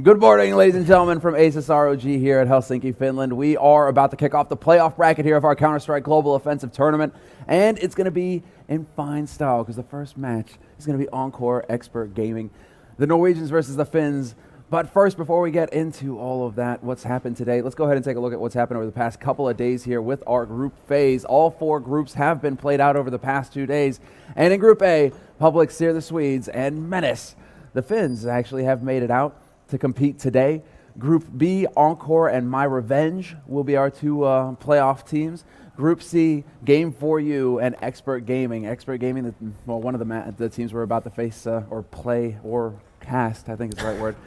Good morning, ladies and gentlemen, from ASUS ROG here at Helsinki, Finland. We are about to kick off the playoff bracket here of our Counter-Strike Global Offensive Tournament, and it's going to be in fine style because the first match is going to be ENCORE Expert Gaming, the Norwegians versus the Finns. But first, before we get into all of that, what's happened today, let's go ahead and take a look at what's happened over the past couple of days here with our group phase. All four groups have been played out over the past 2 days, and in Group A, Public Seer, the Swedes, and Menace, the Finns, actually have made it out to compete today. Group B, ENCORE and My Revenge will be our two playoff teams. Group C, Game For You and Expert Gaming. Expert Gaming, one of the teams we're about to face or play or cast, I think is the right word,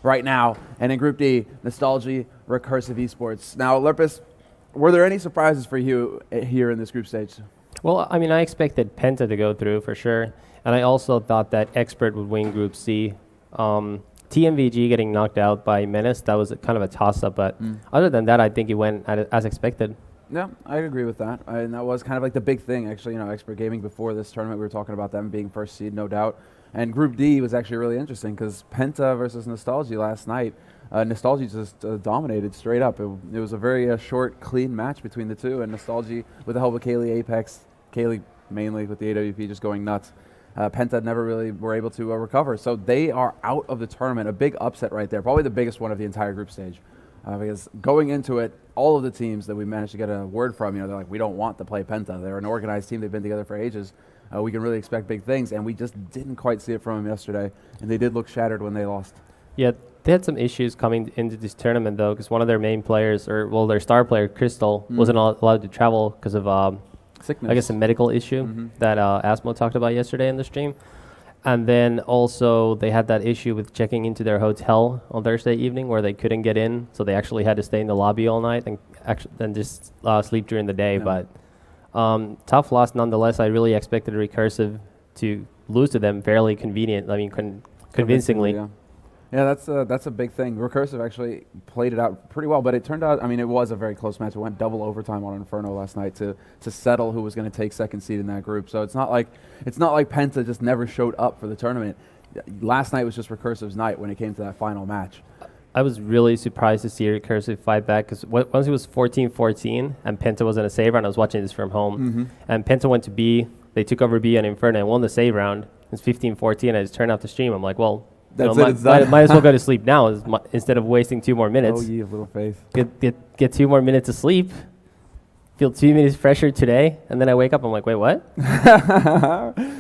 right now. And in Group D, Nostalgia, Recursive Esports. Now, Lerpus, were there any surprises for you here in this group stage? Well, I mean, I expected Penta to go through for sure. And I also thought that Expert would win Group C. TMVG getting knocked out by Menace, that was kind of a toss-up, but other than that, I think it went as expected. Yeah, I agree with that. And that was kind of like the big thing, actually, Expert Gaming before this tournament, we were talking about them being first seed, no doubt. And Group D was actually really interesting because Penta versus Nostalgia last night, Nostalgia just dominated straight up. It was a very short, clean match between the two, and Nostalgia, with the help of Kaylee Apex, Kaylee mainly with the AWP just going nuts, Penta never really were able to recover. So they are out of the tournament. A big upset right there. Probably the biggest one of the entire group stage. Because going into it, all of the teams that we managed to get a word from, they're like, we don't want to play Penta. They're an organized team. They've been together for ages. We can really expect big things. And we just didn't quite see it from them yesterday. And they did look shattered when they lost. Yeah, they had some issues coming into this tournament, though, because one of their main players, their star player, Crystal, wasn't allowed to travel because of sickness. I guess a medical issue that Asmo talked about yesterday in the stream. And then also they had that issue with checking into their hotel on Thursday evening where they couldn't get in. So they actually had to stay in the lobby all night and just sleep during the day. Yeah. But tough loss nonetheless. I really expected Recursive to lose to them fairly convincingly. Yeah. Yeah, that's a big thing. Recursive actually played it out pretty well, but it turned out, it was a very close match. It went double overtime on Inferno last night to settle who was going to take second seed in that group. So it's not like Penta just never showed up for the tournament. Last night was just Recursive's night when it came to that final match. I was really surprised to see Recursive fight back because once it was 14-14 and Penta was in a save round, I was watching this from home, and Penta went to B. They took over B and Inferno and won the save round. It's 15-14. I just turned off the stream. I'm like, well, might as well go to sleep now instead of wasting 2 more minutes. Oh, ye of little faith. Get 2 more minutes of sleep. Feel 2 minutes fresher today, and then I wake up. I'm like, wait, what?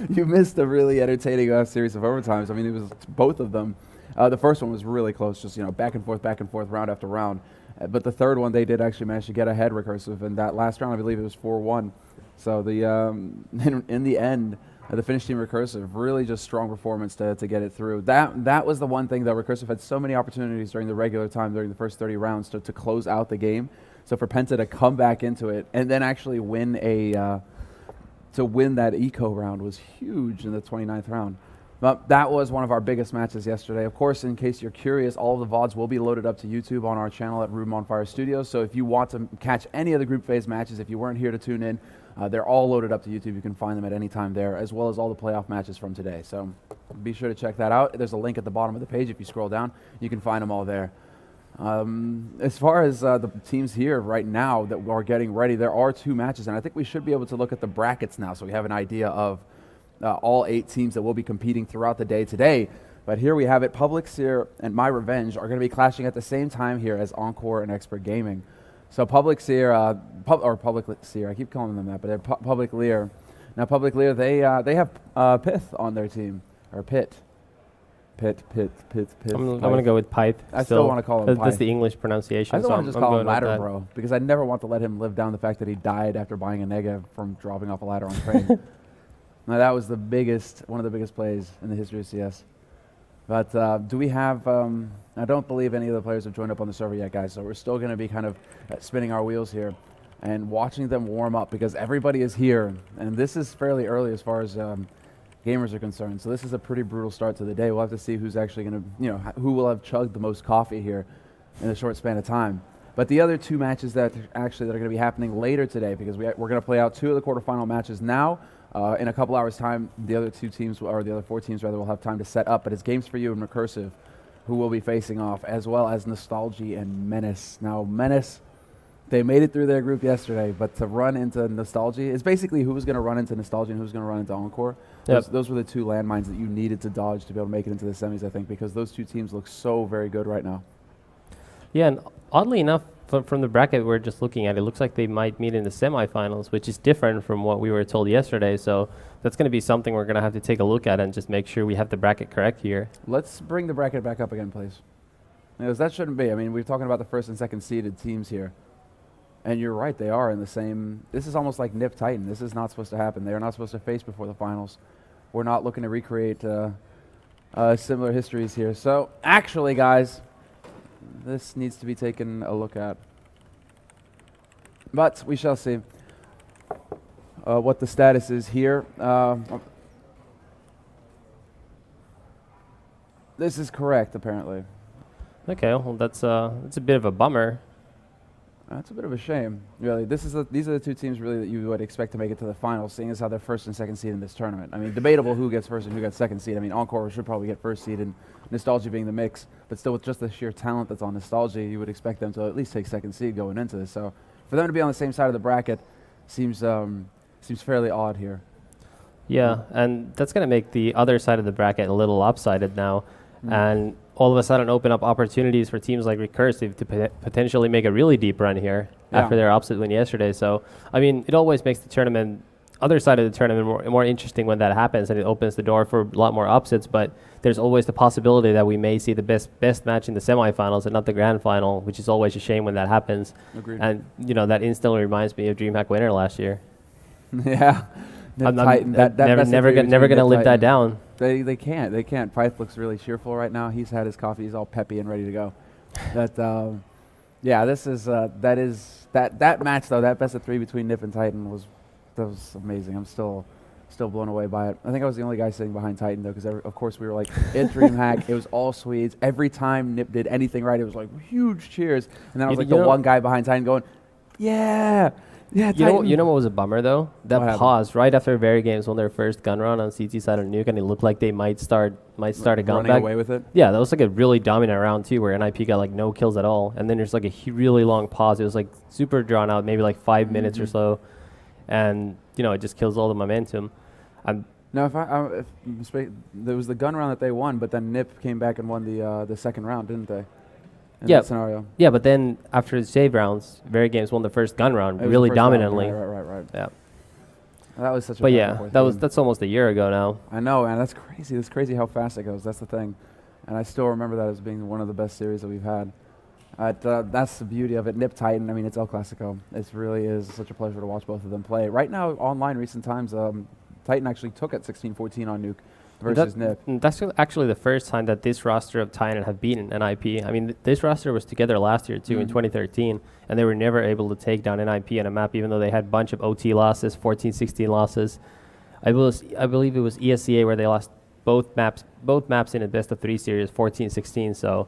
You missed a really entertaining series of overtimes. It was both of them. The first one was really close, just back and forth, round after round. But the third one, they did actually manage to get ahead, Recursive. And that last round, I believe it was 4-1. So in the end, the Finnish team Recursive, really just strong performance to get it through. That was the one thing that Recursive had so many opportunities during the regular time, during the first 30 rounds to close out the game. So for Penta to come back into it and then actually win that eco round was huge in the 29th round. But that was one of our biggest matches yesterday. Of course, in case you're curious, all of the VODs will be loaded up to YouTube on our channel at Room on Fire Studios. So if you want to catch any of the group phase matches, if you weren't here to tune in, they're all loaded up to YouTube. You can find them at any time there, as well as all the playoff matches from today. So be sure to check that out. There's a link at the bottom of the page. If you scroll down, you can find them all there. As far as the teams here right now that are getting ready, there are 2 matches, and I think we should be able to look at the brackets now so we have an idea of all 8 teams that will be competing throughout the day today. But here we have it. Public Seer and My Revenge are going to be clashing at the same time here as ENCORE and Expert Gaming. So Public Seer, Public Seer, I keep calling them that, but they're Public Lear. Now Public Lear, they have Pith on their team, or Pit. I'm going to go with Pipe. I still want to call him Pipe. That's the English pronunciation. I still want to just call him Ladder Bro, because I never want to let him live down the fact that he died after buying a Nega from dropping off a ladder on crane. Now that was one of the biggest plays in the history of CS. But do we have, I don't believe any of the players have joined up on the server yet, guys, so we're still going to be kind of spinning our wheels here and watching them warm up because everybody is here. And this is fairly early as far as gamers are concerned. So this is a pretty brutal start to the day. We'll have to see who's actually going to, who will have chugged the most coffee here in a short span of time. But the other 2 matches that are going to be happening later today, because we're going to play out 2 of the quarterfinal matches now. In a couple hours' time, the other 2 teams, or the other 4 teams rather, will have time to set up. But it's Games For You and Recursive who will be facing off, as well as Nostalgia and Menace. Now, Menace, they made it through their group yesterday, but to run into Nostalgia is basically who was going to run into Nostalgia and who's going to run into ENCORE. Yep. Those were the two landmines that you needed to dodge to be able to make it into the semis, I think, because those two teams look so very good right now. Yeah, and oddly enough, from the bracket we're just looking at, it looks like they might meet in the semifinals, which is different from what we were told yesterday. So that's going to be something we're going to have to take a look at and just make sure we have the bracket correct here. Let's bring the bracket back up again, please. Because that shouldn't be. I mean, we're talking about the first and second seeded teams here. And you're right, they are in the same. This is almost like Nip Titan. This is not supposed to happen. They are not supposed to face before the finals. We're not looking to recreate similar histories here. So, actually, guys, this needs to be taken a look at. But we shall see what the status is here. This is correct, apparently. Okay, well, that's a bit of a bummer. That's a bit of a shame, really. These are the two teams, really, that you would expect to make it to the finals, seeing as how they're first and second seed in this tournament. I mean, debatable who gets first and who gets second seed. I mean, ENCORE should probably get first seed, and Nostalgia being the mix. But still, with just the sheer talent that's on Nostalgia, you would expect them to at least take second seed going into this. So, for them to be on the same side of the bracket seems fairly odd here. Yeah, and that's going to make the other side of the bracket a little lopsided now. And all of a sudden open up opportunities for teams like Recursive to potentially make a really deep run here after their upset win yesterday. So, I mean, it always makes the tournament, other side of the tournament, more interesting when that happens, and it opens the door for a lot more upsets. But there's always the possibility that we may see the best match in the semifinals and not the grand final, which is always a shame when that happens. Agreed. And, you know, that instantly reminds me of DreamHack Winner last year. Yeah. I'm never going to live that down. They can't. Pyth looks really cheerful right now. He's had his coffee. He's all peppy and ready to go. This is that match though. That best of three between Nip and Titan was amazing. I'm still blown away by it. I think I was the only guy sitting behind Titan though, because of course we were like, it's DreamHack. It was all Swedes. Every time Nip did anything right, it was like huge cheers. And then I was like the one guy behind Titan going, yeah. Yeah, you know what was a bummer though? That pause right after Very Games won their first gun run on CT side of Nuke, and it looked like they might start a gun running back. Away with it. Yeah, that was like a really dominant round too, where NIP got like no kills at all, and then there's like a really long pause. It was like super drawn out, maybe like 5 minutes or so, and you know it just kills all the momentum. No, there was the gun round that they won, but then Nip came back and won the second round, didn't they? In that scenario. Yeah, but then after the save rounds, Very Games won the first gun round really dominantly. Right. Yeah. That was such a. But yeah, that's almost a year ago now. I know, man. That's crazy. It's crazy how fast it goes. That's the thing, and I still remember that as being one of the best series that we've had. That's the beauty of it. Nip Titan. I mean, it's El Clasico. It really is such a pleasure to watch both of them play. Right now, online, recent times, Titan actually took at 16-14 on Nuke versus Nip. That's actually the first time that this roster of Titan have beaten NIP. I mean, this roster was together last year too in 2013, and they were never able to take down NIP on a map, even though they had a bunch of OT losses, 14-16 losses. I believe it was ESCA where they lost both maps in a best of 3 series, 14-16. So,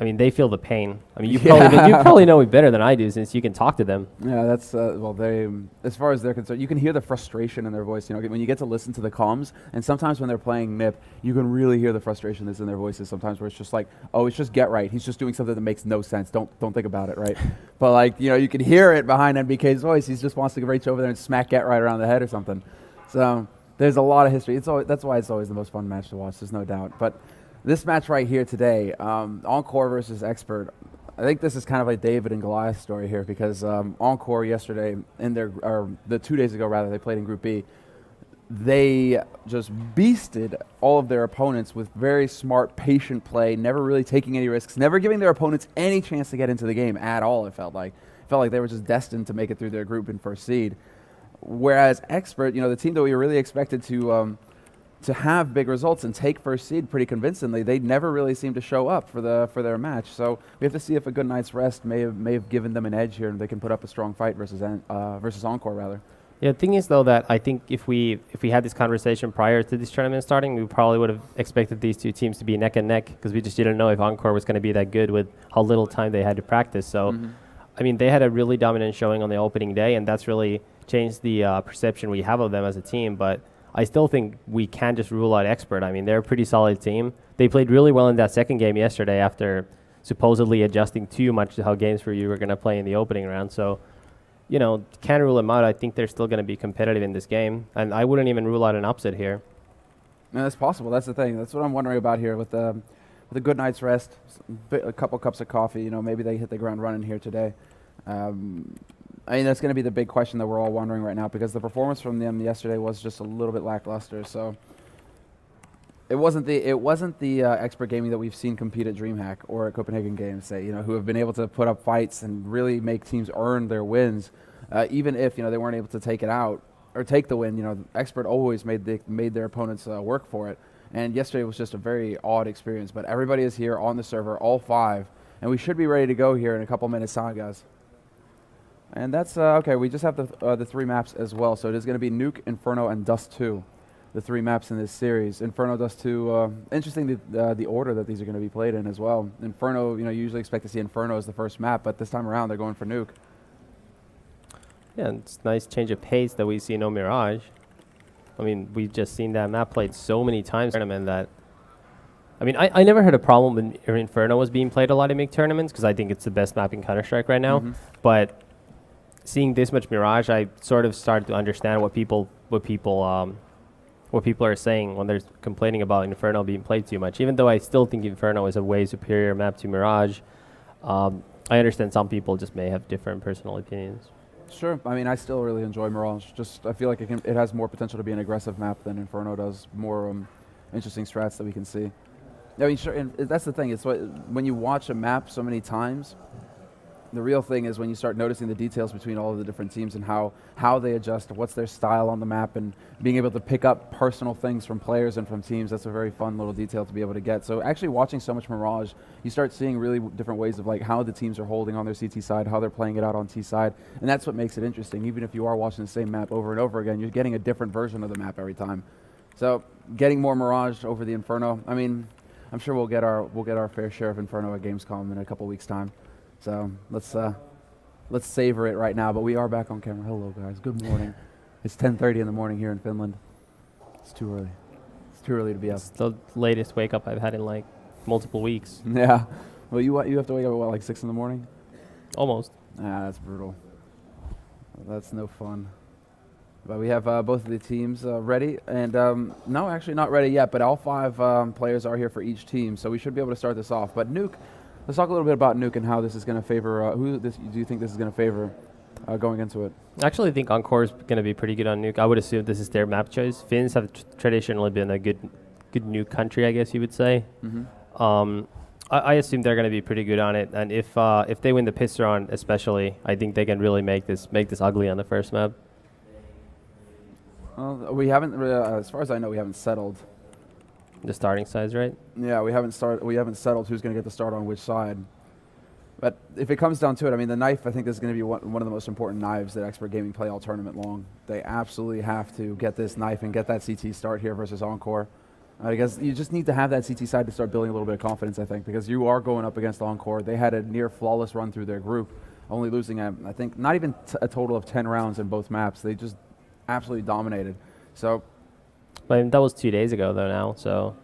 I mean, they feel the pain. I mean, you probably know it better than I do, since you can talk to them. Yeah, that's they, as far as they're concerned, you can hear the frustration in their voice. You know, when you get to listen to the comms, and sometimes when they're playing Nip, you can really hear the frustration that's in their voices. Sometimes where it's just like, oh, it's just get right. He's just doing something that makes no sense. Don't think about it, right? But like, you know, you can hear it behind NBK's voice. He just wants to reach over there and smack get right around the head or something. So there's a lot of history. That's why it's always the most fun match to watch. There's no doubt. But this match right here today, ENCORE versus Expert. I think this is kind of like David and Goliath story here, because ENCORE yesterday, the 2 days ago rather, they played in Group B. They just beasted all of their opponents with very smart, patient play, never really taking any risks, never giving their opponents any chance to get into the game at all. It felt like they were just destined to make it through their group in first seed. Whereas Expert, you know, the team that we really expected to have big results and take first seed pretty convincingly, they never really seemed to show up for their match. So we have to see if a good night's rest may have given them an edge here, and they can put up a strong fight versus ENCORE rather. Yeah, the thing is though that I think if we had this conversation prior to this tournament starting, we probably would have expected these two teams to be neck and neck, because we just didn't know if ENCORE was going to be that good with how little time they had to practice. So, I mean, they had a really dominant showing on the opening day, and that's really changed the perception we have of them as a team. But I still think we can't just rule out Expert. I mean, they're a pretty solid team. they played really well in that second game yesterday after supposedly adjusting too much to how games for you were going to play in the opening round. So, can't rule them out. I think they're still going to be competitive in this game, and I wouldn't even rule out an upset here. No, that's possible. That's the thing. That's what I'm wondering about here with a good night's rest, a couple cups of coffee. Maybe they hit the ground running here today. That's going to be the big question that we're all wondering right now, because the performance from them yesterday was just a little bit lackluster. So it wasn't the expert gaming that we've seen compete at DreamHack or at Copenhagen Games, who have been able to put up fights and really make teams earn their wins, even if they weren't able to take it out or take the win. Expert always made their opponents work for it. And yesterday was just a very odd experience. But everybody is here on the server, all 5, and we should be ready to go here in a couple minutes' time, guys. And that's okay. We just have the 3 maps as well. So it is going to be Nuke, Inferno, and Dust 2, the 3 maps in this series. Inferno, Dust 2. Interesting the order that these are going to be played in as well. Inferno, you usually expect to see Inferno as the first map, but this time around they're going for Nuke. Yeah, it's a nice change of pace that we see no Mirage. We've just seen that map played so many times in the tournament that... I never had a problem when Inferno was being played a lot in MiG tournaments, because I think it's the best map in Counter-Strike right now. But seeing this much Mirage, I sort of started to understand what people are saying when they're complaining about Inferno being played too much. Even though I still think Inferno is a way superior map to Mirage, I understand some people just may have different personal opinions. Sure. I still really enjoy Mirage. I feel like it has more potential to be an aggressive map than Inferno does. More interesting strats that we can see. Sure. And that's the thing. It's when you watch a map so many times, the real thing is when you start noticing the details between all of the different teams and how they adjust, what's their style on the map, and being able to pick up personal things from players and from teams. That's a very fun little detail to be able to get. So actually watching so much Mirage, you start seeing really different ways of how the teams are holding on their CT side, how they're playing it out on T side, and that's what makes it interesting. Even if you are watching the same map over and over again, you're getting a different version of the map every time. So getting more Mirage over the Inferno, I'm sure we'll get our fair share of Inferno at Gamescom in a couple weeks' time. So let's savor it right now. But we are back on camera. Hello, guys. Good morning. It's 10:30 in the morning here in Finland. It's too early. It's too early to be up. It's the latest wake up I've had in multiple weeks. Yeah. Well, you have to wake up at 6 in the morning? Almost. That's brutal. That's no fun. But we have both of the teams ready, and no, actually not ready yet. But all 5 players are here for each team, so we should be able to start this off. But Nuke. Let's talk a little bit about Nuke and how this is going to favor. Do you think this is going to favor going into it? I actually think ENCORE is going to be pretty good on Nuke. I would assume this is their map choice. Finns have traditionally been a good Nuke country, I guess you would say. I assume they're going to be pretty good on it. And if they win the piss round, especially, I think they can really make this ugly on the first map. Well, we haven't, as far as I know, we haven't settled. The starting sides, right? Yeah, we haven't settled who's going to get the start on which side. But if it comes down to it, the knife, I think this is going to be one of the most important knives that Expert Gaming play all tournament long. They absolutely have to get this knife and get that CT start here versus ENCORE. Because you just need to have that CT side to start building a little bit of confidence, I think, because you are going up against ENCORE. They had a near flawless run through their group, only losing, I think, not even a total of 10 rounds in both maps. They just absolutely dominated. So... that was 2 days ago, though, now, so...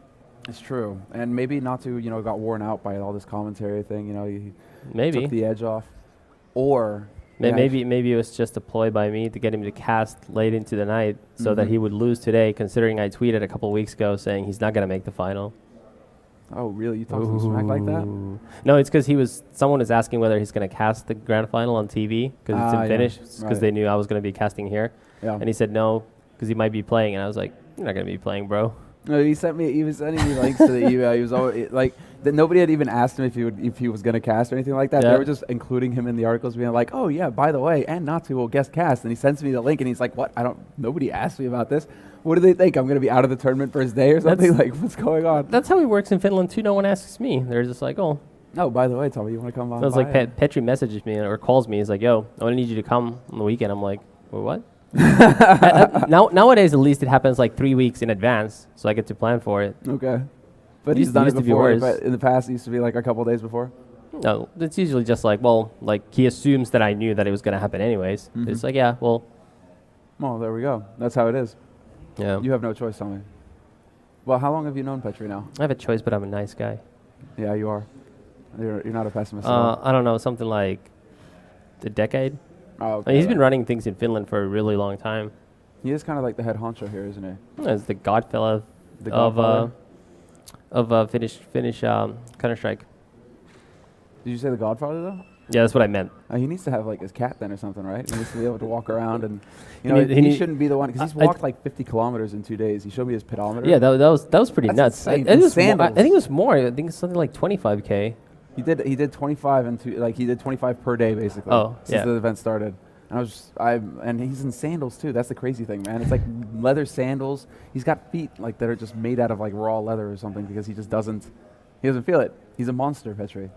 It's true. And maybe not to, got worn out by all this commentary thing, he maybe took the edge off. Or... Maybe it was just a ploy by me to get him to cast late into the night so that he would lose today, considering I tweeted a couple weeks ago saying he's not going to make the final. Oh, really? You talked some smack like that? No, it's because someone was asking whether he's going to cast the grand final on TV because it's in Finnish, because they knew I was going to be casting here. Yeah. And he said no, because he might be playing, and I was like, you're not going to be playing, bro. No, he was sending me links to the email. He was always nobody had even asked him if he was going to cast or anything like that. Yeah. They were just including him in the articles, being like, "Oh yeah, by the way, and Natu will guest cast." And he sends me the link, and he's like, "What? Nobody asked me about this. What do they think? I'm going to be out of the tournament for his day or something? What's going on?" That's how it works in Finland too. No one asks me. They're just like, "Oh." Oh, by the way, Tommy, you want to come on? So it's like Petri messages me or calls me. He's like, "Yo, I need you to come on the weekend." I'm like, "Well, what?" Nowadays, at least it happens 3 weeks in advance, so I get to plan for it. Okay, but he's done it before. But in the past, it used to be a couple days before. No, it's usually just he assumes that I knew that it was going to happen anyways. It's like, yeah, well. Well, there we go. That's how it is. Yeah. You have no choice, Tommy. Well, how long have you known Petri now? I have a choice, but I'm a nice guy. Yeah, you are. You're not a pessimist at all. I don't know, something like a decade. Oh, I mean, he's been running things in Finland for a really long time. He is kind of like the head honcho here, isn't he? As the godfella of Finnish Counter-Strike. Did you say the Godfather though? Yeah, that's what I meant. He needs to have like his cat then or something, right? He needs to be able to walk around and He shouldn't be the one because he's walked like 50 kilometers in 2 days. He showed me his pedometer. Yeah, that was pretty That's nuts. insane. I think Sandals. it was more. I think it's something like 25K. He did 25 and he did 25 per day basically. Oh, since yeah. the event started. And and he's in sandals too. That's the crazy thing, man. It's like leather sandals. He's got feet like that are just made out of like raw leather or something because he doesn't feel it. He's a monster, Petri.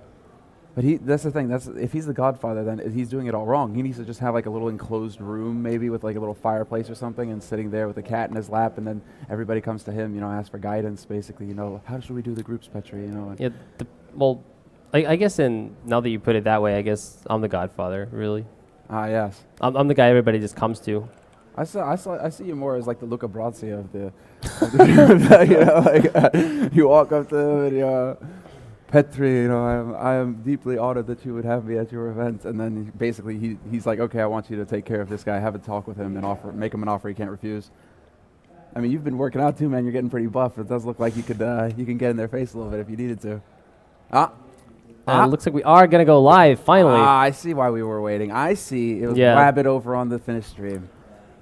But that's the thing. If he's the Godfather, then he's doing it all wrong. He needs to just have like a little enclosed room, maybe with like a little fireplace or something, and sitting there with a cat in his lap, and then everybody comes to him, ask for guidance, basically. How should we do the groups, Petri? Yeah. Well, I guess now that you put it that way, I guess I'm the Godfather, really. Yes. I'm the guy everybody just comes to. I see you more as like the Luca Brasi of the you walk up to him and Petri, I am deeply honored that you would have me at your event, and then basically he's like, okay, I want you to take care of this guy, have a talk with him, and make him an offer he can't refuse. I mean, you've been working out too, man. You're getting pretty buff. It does look like you can get in their face a little bit if you needed to. It looks like we are gonna go live finally. I see why we were waiting. I see. It was Wabbit over on the Finnish stream.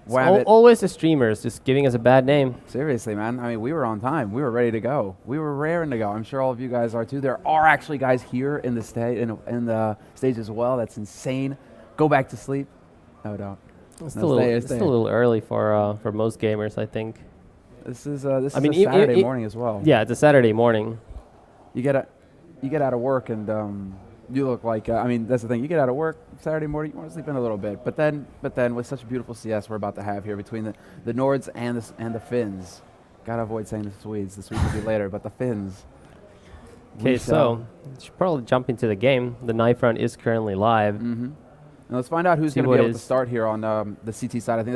Always the streamers just giving us a bad name. Seriously, man. I mean, we were on time. We were ready to go. We were raring to go. I'm sure all of you guys are too. There are actually guys here in the stage as well. That's insane. Go back to sleep. No, don't. It's still a little early for most gamers, I think. This is a Saturday morning as well. Yeah, it's a Saturday morning. You get out of work and you look like that's the thing. You get out of work Saturday morning, you want to sleep in a little bit, but then with such a beautiful CS we're about to have here between the Nords and the Finns. Gotta avoid saying the Swedes. The Swedes will be later, but the Finns. Okay, so you should probably jump into the game. The knife run is currently live. Mm-hmm. Now let's find out who's going to be able to start here on the CT side. I think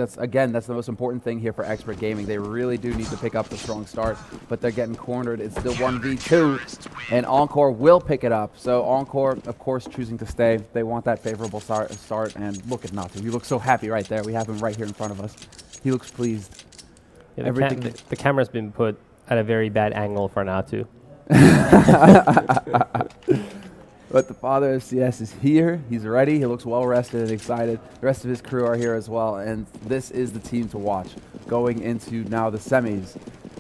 that's the most important thing here for Expert Gaming. They really do need to pick up the strong start, but they're getting cornered. It's still 1v2, and ENCORE will pick it up. So ENCORE, of course, choosing to stay. They want that favorable start, and look at Natu. You look so happy right there. We have him right here in front of us. He looks pleased. Yeah, the camera's been put at a very bad angle for Natu. But the father of CS is here. He's ready. He looks well rested and excited. The rest of his crew are here as well. And this is the team to watch going into now the semis.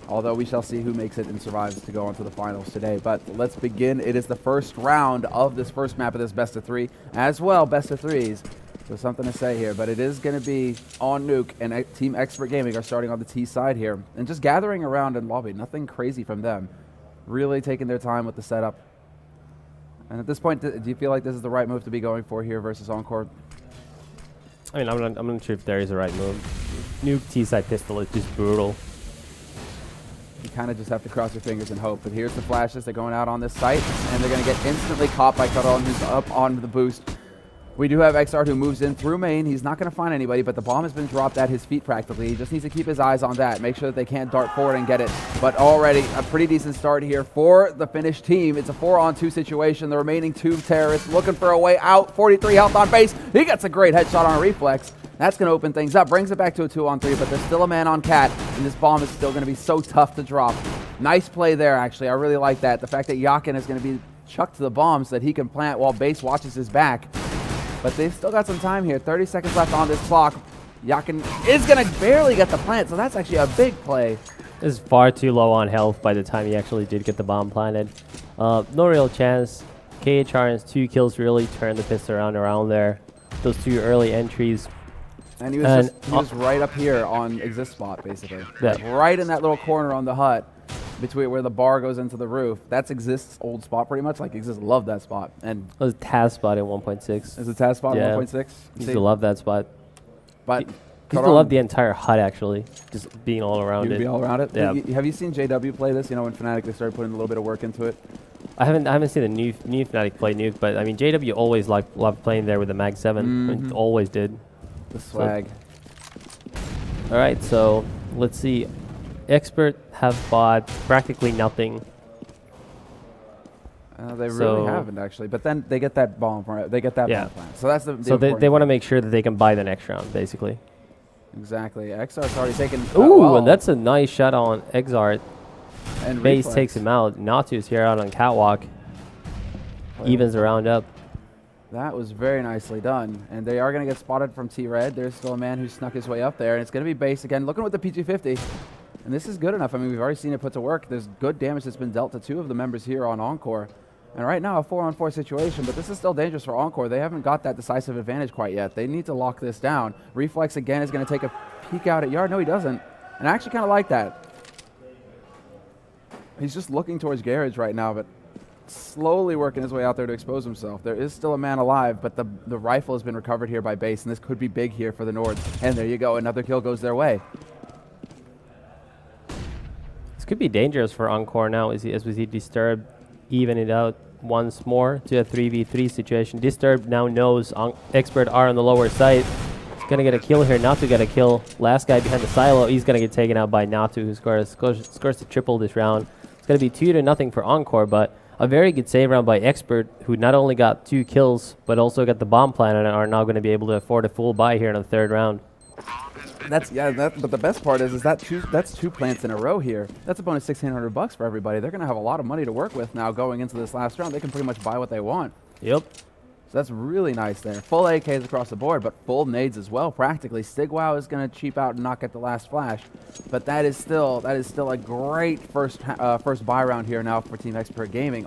Although we shall see who makes it and survives to go on to the finals today. But let's begin. It is the first round of this first map of this best of three. As well, best of threes. There's something to say here. But it is going to be on Nuke. And Team Expert Gaming are starting on the T side here. And just gathering around in lobby. Nothing crazy from them. Really taking their time with the setup. And at this point, do you feel like this is the right move to be going for here versus ENCORE? I mean, I'm not sure if there is a right move. Nuke T-side pistol is just brutal. You kind of just have to cross your fingers and hope. But here's the flashes. They're going out on this site, and they're going to get instantly caught by Caron, who's up on the boost. We do have XR who moves in through main. He's not going to find anybody, but the bomb has been dropped at his feet practically. He just needs to keep his eyes on that, make sure that they can't dart forward and get it. But already a pretty decent start here for the Finnish team. It's a 4-on-2 situation. The remaining two terrorists looking for a way out. 43 health on base. He gets a great headshot on a reflex. That's going to open things up. Brings it back to a 2-on-3, but there's still a man on Cat, and this bomb is still going to be so tough to drop. Nice play there, actually. I really like that. The fact that Yakin is going to be chucked to the bomb so that he can plant while base watches his back. But they've still got some time here. 30 seconds left on this clock. Yakin is going to barely get the plant, so that's actually a big play. This is far too low on health by the time he actually did get the bomb planted. No real chance. KHR has 2 kills really turned the pistol around there. Those 2 early entries. And he was right up here on exist spot, basically. Yeah. Like right in that little corner on the hut. Between where the bar goes into the roof. That's Exist's old spot pretty much. Like Exist loved that spot. And it was a Taz spot in 1.6. Is it Taz spot in 1.6? He used to love that spot. But he used to love the entire hut actually. Just being all around it. Be all around it? Yeah. Have you seen JW play this? You know, when Fnatic they started putting a little bit of work into it. I haven't seen the new Fnatic play Nuke, but I mean JW always loved playing there with the Mag 7. Mm-hmm. I mean, always did. The swag. So, alright, so let's see. Expert have bought practically nothing. They really haven't, actually. But then they get that bomb. They get that bomb plan. So that's the so they want to make sure that they can buy the next round, basically. Exactly. XR's already taken. Ooh, and that's a nice shot on Exart. And Base takes him out. Natu's here out on catwalk. Evens the round up. That was very nicely done. And they are going to get spotted from T-Red. There's still a man who snuck his way up there. And it's going to be Base again, looking with the PG-50. And this is good enough. I mean, we've already seen it put to work. There's good damage that's been dealt to 2 of the members here on ENCORE. And right now, a 4-on-4 situation, but this is still dangerous for ENCORE. They haven't got that decisive advantage quite yet. They need to lock this down. Reflex again is going to take a peek out at Yard. No, he doesn't. And I actually kind of like that. He's just looking towards Garage right now, but slowly working his way out there to expose himself. There is still a man alive, but the rifle has been recovered here by Base, and this could be big here for the Nords. And there you go. Another kill goes their way. This could be dangerous for ENCORE now as we see Disturbed even it out once more to a 3v3 situation. Disturbed now knows Expert are on the lower side. He's going to get a kill here. Natu got a kill. Last guy behind the silo, he's going to get taken out by Natu, who scores the triple this round. It's going to be 2-0 for ENCORE, but a very good save round by Expert, who not only got 2 kills, but also got the bomb plan and are now going to be able to afford a full buy here in the 3rd round. But the best part is that's 2 plants in a row here. That's a bonus $1,600 for everybody. They're going to have a lot of money to work with now going into this last round. They can pretty much buy what they want. Yep. So that's really nice there. Full AKs across the board, but full nades as well, practically. Stigwow is going to cheap out and not get the last flash. But that is still a great first buy round here now for Team Expert Gaming.